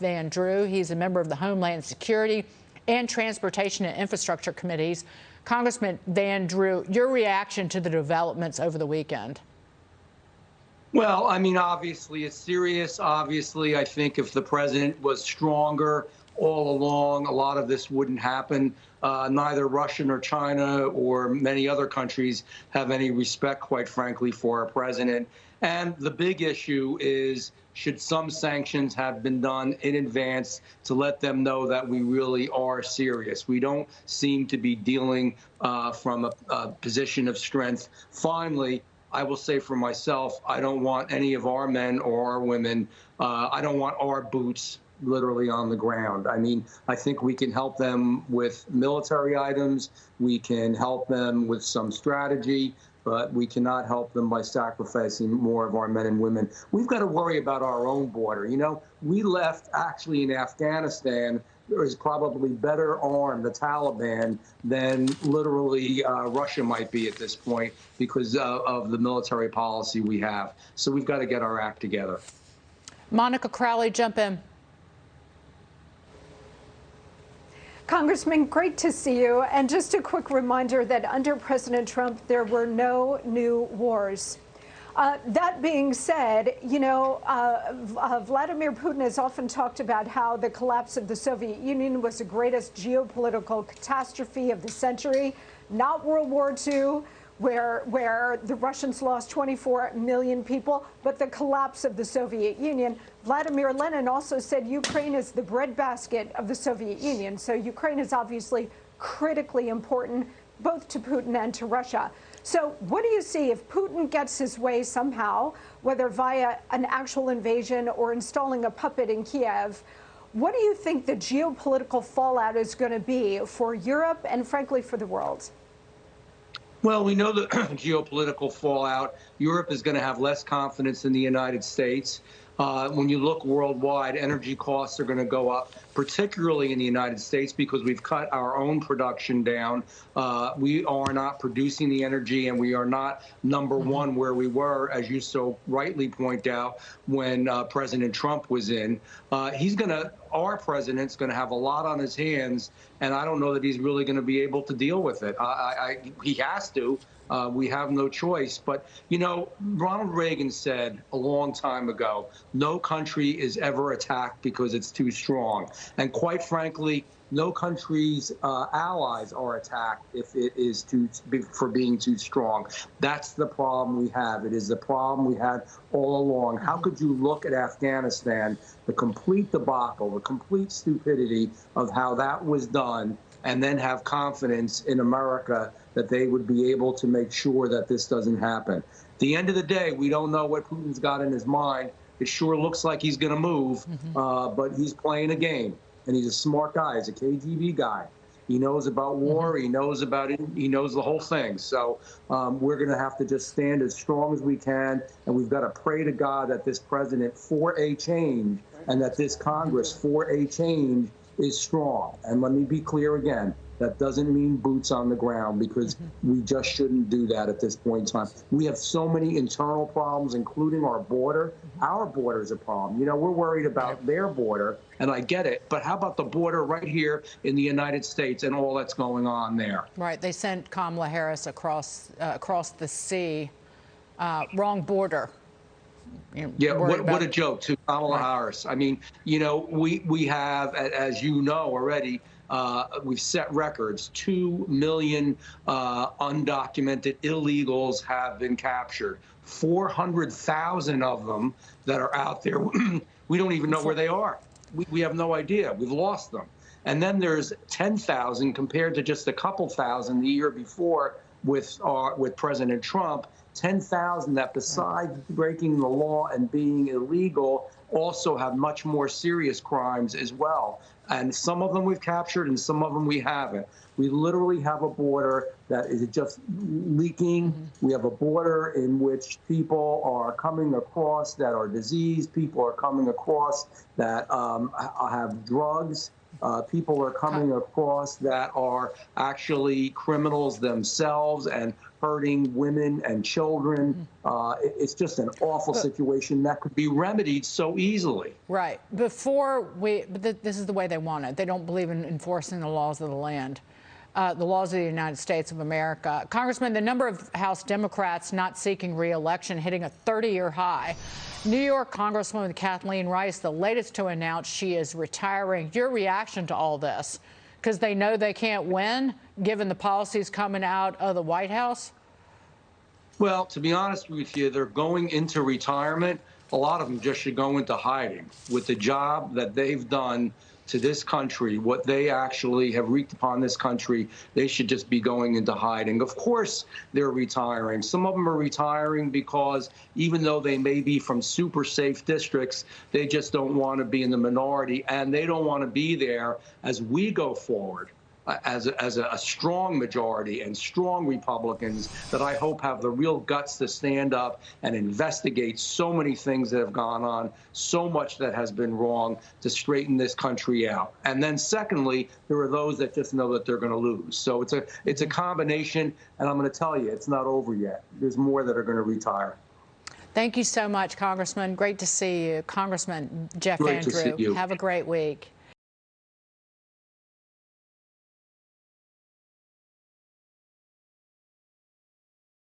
Van Drew. He's a member of the Homeland Security and Transportation and Infrastructure Committees. Congressman Van Drew, your reaction to the developments over the weekend? Well, I mean, obviously it's serious. Obviously, I think if the president was stronger all along, a lot of this wouldn't happen. Neither Russia nor China or many other countries have any respect, quite frankly, for our president. And the big issue is, should some sanctions have been done in advance to let them know that we really are serious? We don't seem to be dealing from a position of strength. Finally, I will say for myself, I don't want any of our men or our women, I don't want our boots literally on the ground. I mean, I think we can help them with military items. We can help them with some strategy, but we cannot help them by sacrificing more of our men and women. We've got to worry about our own border. You know, we left actually in Afghanistan. There is probably better armed, the Taliban, than literally Russia might be at this point because of the military policy we have. So we've got to get our act together. Monica Crowley, jump in. Congressman, great to see you. And just a quick reminder that under President Trump, there were no new wars. That being said, you know, Vladimir Putin has often talked about how the collapse of the Soviet Union was the greatest geopolitical catastrophe of the century, not World War II, where the Russians lost 24 million people, but the collapse of the Soviet Union. Vladimir Lenin also said Ukraine is the breadbasket of the Soviet Union. So Ukraine is obviously critically important both to Putin and to Russia. So what do you see if Putin gets his way somehow, whether via an actual invasion or installing a puppet in Kiev? What do you think the geopolitical fallout is going to be for Europe and, frankly, for the world? Well, we know the geopolitical fallout. Europe is going to have less confidence in the United States. When you look worldwide, energy costs are going to go up, particularly in the United States, because we've cut our own production down. We are not producing the energy, and we are not number one where we were, as you so rightly point out, when President Trump was in. Our president's going to have a lot on his hands, and I don't know that he's really going to be able to deal with it. He has to. We have no choice. But, you know, Ronald Reagan said a long time ago, no country is ever attacked because it's too strong. And quite frankly, no country's allies are attacked if it is for being too strong. That's the problem we have. It is the problem we had all along. How could you look at Afghanistan, the complete debacle, the complete stupidity of how that was done, and then have confidence in America that they would be able to make sure that this doesn't happen? At the end of the day, we don't know what Putin's got in his mind. It sure looks like he's going to move, but he's playing a game. And he's a smart guy. He's a KGB guy. He knows about war. He knows about it. He knows the whole thing. So we're going to have to just stand as strong as we can. And we've got to pray to God that this president for a change and that this Congress for a change is strong. And let me be clear again. That doesn't mean boots on the ground, because we just shouldn't do that at this point in time. We have so many internal problems, including our border. Our border is a problem. You know, we're worried about their border, and I get it. But how about the border right here in the United States and all that's going on there? Right. They sent Kamala Harris across the sea. Wrong border. Yeah, what a joke to Kamala Harris. I mean, you know, we have, as you know already, we've set records. 2 million undocumented illegals have been captured. 400,000 of them that are out there, we don't even know where they are. We have no idea. We've lost them. And then there's 10,000 compared to just a couple thousand the year before with President Trump. 10,000 that, besides breaking the law and being illegal, also have much more serious crimes as well. And some of them we've captured and some of them we haven't. We literally have a border that is just leaking. We have a border in which people are coming across that are diseased. People are coming across that have drugs. People are coming across that are actually criminals themselves and hurting women and children. It's just an awful situation that could be remedied so easily. Right. This is the way they want it. They don't believe in enforcing the laws of the land. The laws of the United States of America. Congressman, the number of House Democrats not seeking re-election hitting a 30-year high. New York Congresswoman Kathleen Rice, the latest to announce she is retiring. Your reaction to all this? Because they know they can't win, given the policies coming out of the White House? Well, to be honest with you, they're going into retirement. A lot of them just should go into hiding. With the job that they've done to this country, what they actually have wreaked upon this country, they should just be going into hiding. Of course, they're retiring. Some of them are retiring because even though they may be from super safe districts, they just don't want to be in the minority, and they don't want to be there as we go forward. As a strong majority and strong Republicans that I hope have the real guts to stand up and investigate so many things that have gone on, so much that has been wrong, to straighten this country out. And then secondly, there are those that just know that they're going to lose. So it's a combination, and I'm going to tell you, it's not over yet. There's more that are going to retire. Thank you so much, Congressman. Great to see you. Congressman Jeff Great to see Andrew, you. have a great week.